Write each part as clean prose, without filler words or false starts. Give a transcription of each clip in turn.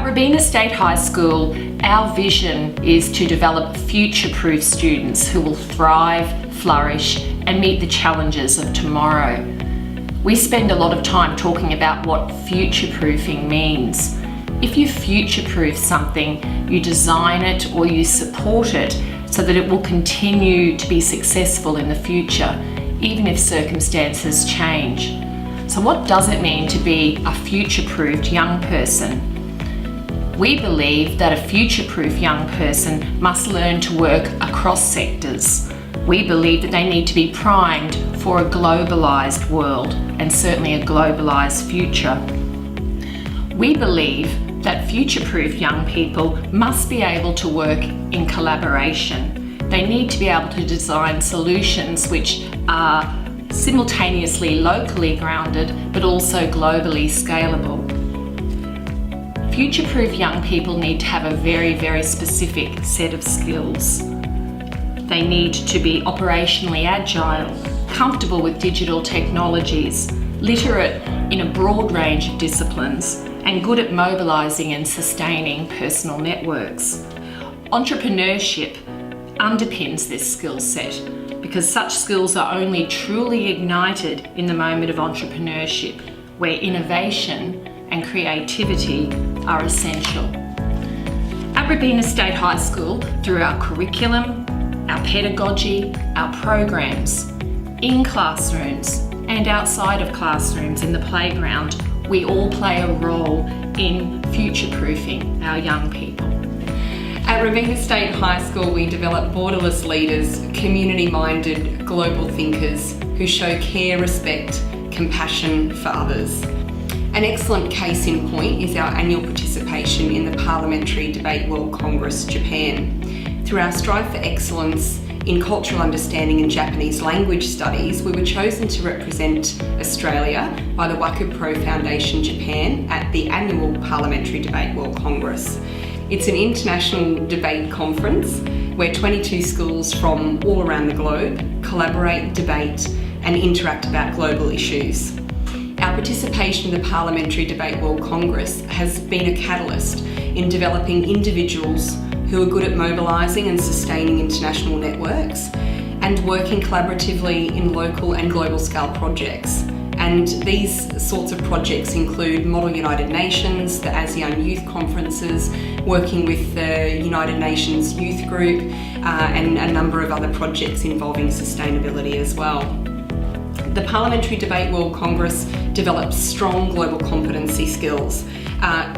Robina State High School, our vision is to develop future-proof students who will thrive, flourish, and meet the challenges of tomorrow. We spend a lot of time talking about what future-proofing means. If you future-proof something, you design it or you support it so that it will continue to be successful in the future, even if circumstances change. So what does it mean to be a future-proofed young person? We believe that a future-proof young person must learn to work across sectors. We believe that they need to be primed for a globalised world and certainly a globalised future. We believe that future-proof young people must be able to work in collaboration. They need to be able to design solutions which are simultaneously locally grounded but also globally scalable. Future-proof young people need to have a very, very specific set of skills. They need to be operationally agile, comfortable with digital technologies, literate in a broad range of disciplines, and good at mobilising and sustaining personal networks. Entrepreneurship underpins this skill set because such skills are only truly ignited in the moment of entrepreneurship, where innovation and creativity are essential. At Robina State High School, through our curriculum, our pedagogy, our programs, in classrooms and outside of classrooms in the playground, we all play a role in future-proofing our young people. At Robina State High School, we develop borderless leaders, community-minded global thinkers who show care, respect, compassion for others. An excellent case in point is our annual participation in the Parliamentary Debate World Congress, Japan. Through our strive for excellence in cultural understanding and Japanese language studies, we were chosen to represent Australia by the Wakupro Foundation Japan at the annual Parliamentary Debate World Congress. It's an international debate conference where 22 schools from all around the globe collaborate, debate, and interact about global issues. Our participation in the Parliamentary Debate World Congress has been a catalyst in developing individuals who are good at mobilising and sustaining international networks and working collaboratively in local and global scale projects. And these sorts of projects include Model United Nations, the ASEAN Youth Conferences, working with the United Nations Youth Group, and a number of other projects involving sustainability as well. The Parliamentary Debate World Congress develops strong global competency skills,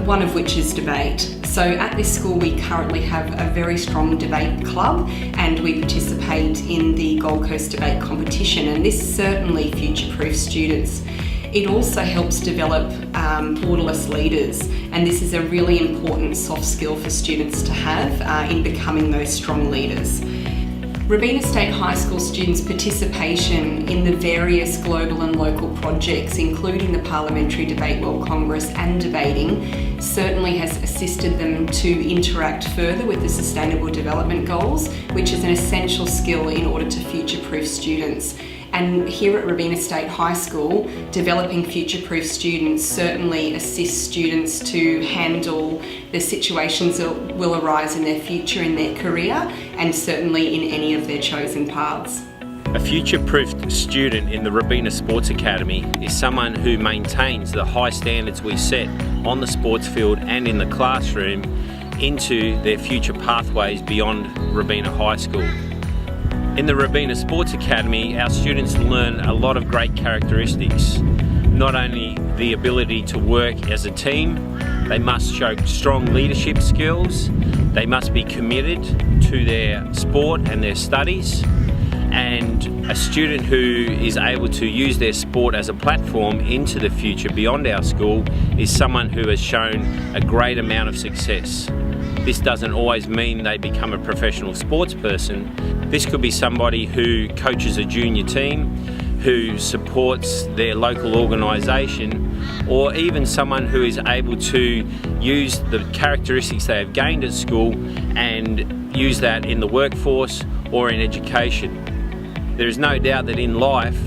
one of which is debate. So at this school we currently have a very strong debate club and we participate in the Gold Coast Debate Competition, and this certainly future-proofs students. It also helps develop borderless leaders, and this is a really important soft skill for students to have in becoming those strong leaders. Robina State High School students' participation in the various global and local projects, including the Parliamentary Debate World Congress and debating, certainly has assisted them to interact further with the Sustainable Development Goals, which is an essential skill in order to future-proof students. And here at Robina State High School, developing future-proof students certainly assists students to handle the situations that will arise in their future, in their career, and certainly in any of their chosen paths. A future-proofed student in the Robina Sports Academy is someone who maintains the high standards we set on the sports field and in the classroom into their future pathways beyond Robina High School. In the Robina Sports Academy, our students learn a lot of great characteristics. Not only the ability to work as a team, they must show strong leadership skills, they must be committed to their sport and their studies, and a student who is able to use their sport as a platform into the future beyond our school is someone who has shown a great amount of success. This doesn't always mean they become a professional sports person. This could be somebody who coaches a junior team, who supports their local organisation, or even someone who is able to use the characteristics they have gained at school and use that in the workforce or in education. There is no doubt that in life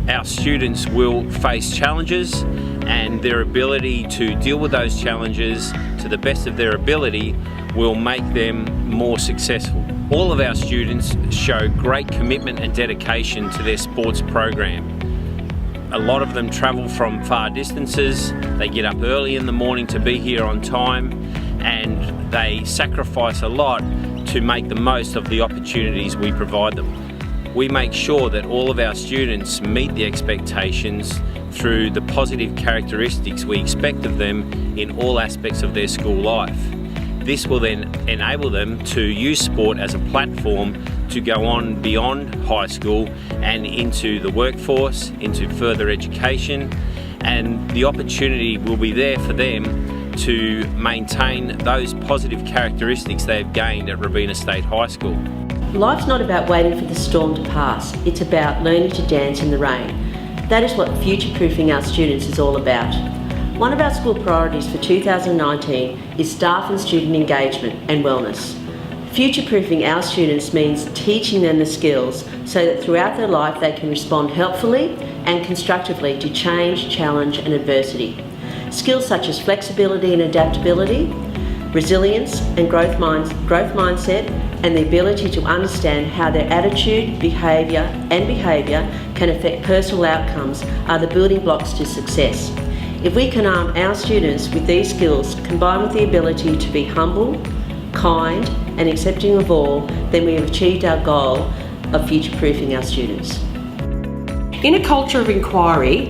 our students will face challenges and their ability to deal with those challenges to the best of their ability will make them more successful. All of our students show great commitment and dedication to their sports program. A lot of them travel from far distances, they get up early in the morning to be here on time, and they sacrifice a lot to make the most of the opportunities we provide them. We make sure that all of our students meet the expectations through the positive characteristics we expect of them in all aspects of their school life. This will then enable them to use sport as a platform to go on beyond high school and into the workforce, into further education, and the opportunity will be there for them to maintain those positive characteristics they've gained at Robina State High School. Life's not about waiting for the storm to pass, it's about learning to dance in the rain. That is what future-proofing our students is all about. One of our school priorities for 2019 is staff and student engagement and wellness. Future-proofing our students means teaching them the skills so that throughout their life they can respond helpfully and constructively to change, challenge and adversity. Skills such as flexibility and adaptability, resilience and growth mindset, and the ability to understand how their attitude, behaviour can affect personal outcomes are the building blocks to success. If we can arm our students with these skills, combined with the ability to be humble, kind and accepting of all, then we have achieved our goal of future-proofing our students. In a culture of inquiry,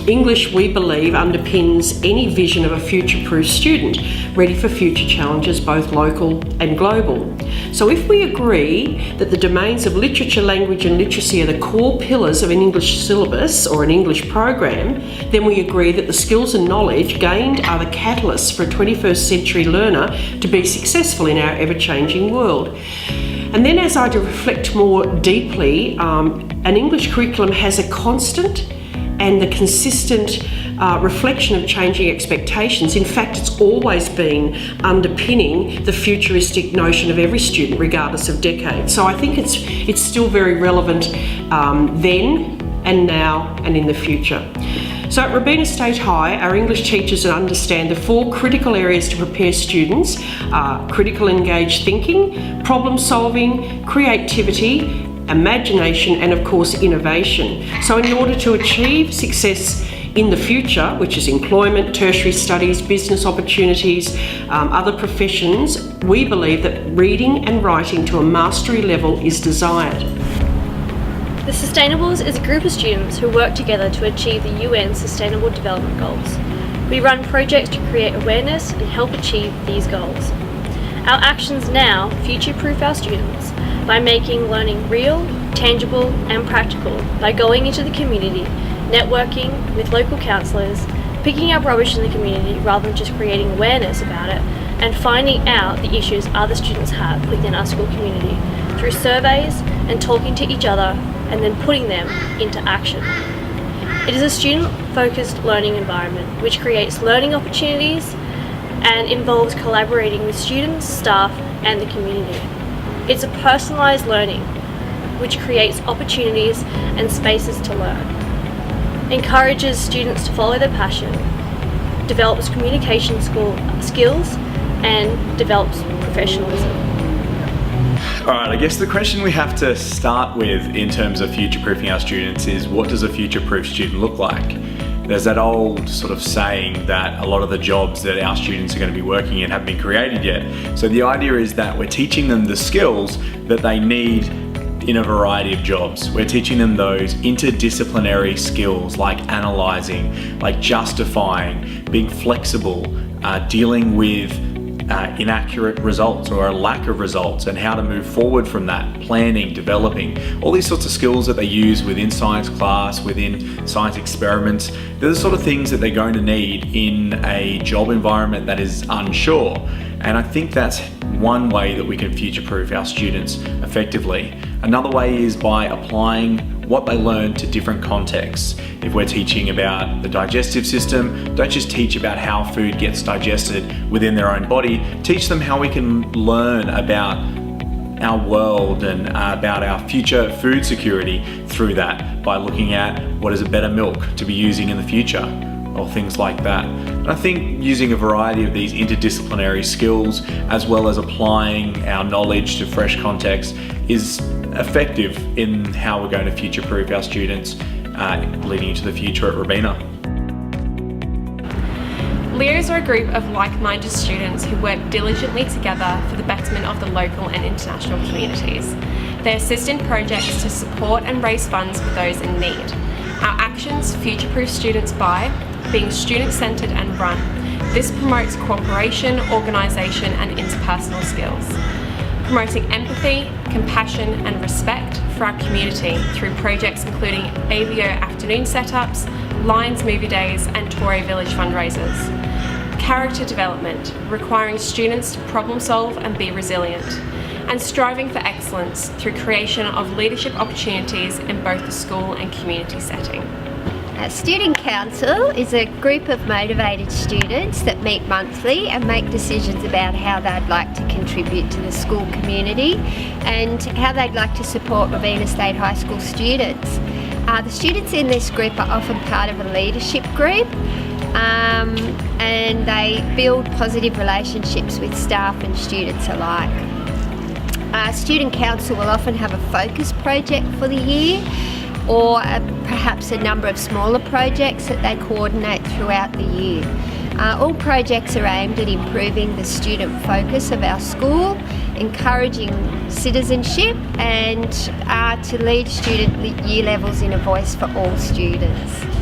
English, we believe, underpins any vision of a future-proof student, ready for future challenges, both local and global. So if we agree that the domains of literature, language and literacy are the core pillars of an English syllabus or an English program, then we agree that the skills and knowledge gained are the catalysts for a 21st century learner to be successful in our ever-changing world. And then as I reflect more deeply, an English curriculum has a constant and the consistent reflection of changing expectations. In fact, it's always been underpinning the futuristic notion of every student, regardless of decade. So I think it's still very relevant then and now and in the future. So at Robina State High, our English teachers understand the 4 critical areas to prepare students: critical engaged thinking, problem solving, creativity, imagination and of course innovation. So in order to achieve success in the future, which is employment, tertiary studies, business opportunities, other professions, we believe that reading and writing to a mastery level is desired. The Sustainables is a group of students who work together to achieve the UN Sustainable Development Goals. We run projects to create awareness and help achieve these goals. Our actions now future-proof our students by making learning real, tangible and practical by going into the community, networking with local counsellors, picking up rubbish in the community rather than just creating awareness about it, and finding out the issues other students have within our school community through surveys and talking to each other and then putting them into action. It is a student-focused learning environment which creates learning opportunities and involves collaborating with students, staff and the community. It's a personalised learning which creates opportunities and spaces to learn, encourages students to follow their passion, develops communication skills and develops professionalism. Alright, I guess the question we have to start with in terms of future-proofing our students is, what does a future-proof student look like? There's that old sort of saying that a lot of the jobs that our students are going to be working in haven't been created yet. So the idea is that we're teaching them the skills that they need in a variety of jobs. We're teaching them those interdisciplinary skills like analysing, like justifying, being flexible, dealing with inaccurate results or a lack of results and how to move forward from that, planning, developing, all these sorts of skills that they use within science class, within science experiments. They're the sort of things that they're going to need in a job environment that is unsure. And I think that's one way that we can future-proof our students effectively. Another way is by applying what they learn to different contexts. If we're teaching about the digestive system, don't just teach about how food gets digested within their own body, teach them how we can learn about our world and about our future food security through that by looking at what is a better milk to be using in the future. or things like that. And I think using a variety of these interdisciplinary skills, as well as applying our knowledge to fresh context, is effective in how we're going to future-proof our students leading into the future at Robina. Leaders are a group of like-minded students who work diligently together for the betterment of the local and international communities. They assist in projects to support and raise funds for those in need. Our actions future-proof students by being student-centred and run. This promotes cooperation, organisation and interpersonal skills. Promoting empathy, compassion and respect for our community through projects including AVO afternoon setups, Lions movie days and Torre Village fundraisers. Character development, requiring students to problem solve and be resilient. And striving for excellence through creation of leadership opportunities in both the school and community setting. Student Council is a group of motivated students that meet monthly and make decisions about how they'd like to contribute to the school community and how they'd like to support Robina State High School students. The students in this group are often part of a leadership group and they build positive relationships with staff and students alike. Student Council will often have a focus project for the year or perhaps a number of smaller projects that they coordinate throughout the year. All projects are aimed at improving the student focus of our school, encouraging citizenship and to lead student year levels in a voice for all students.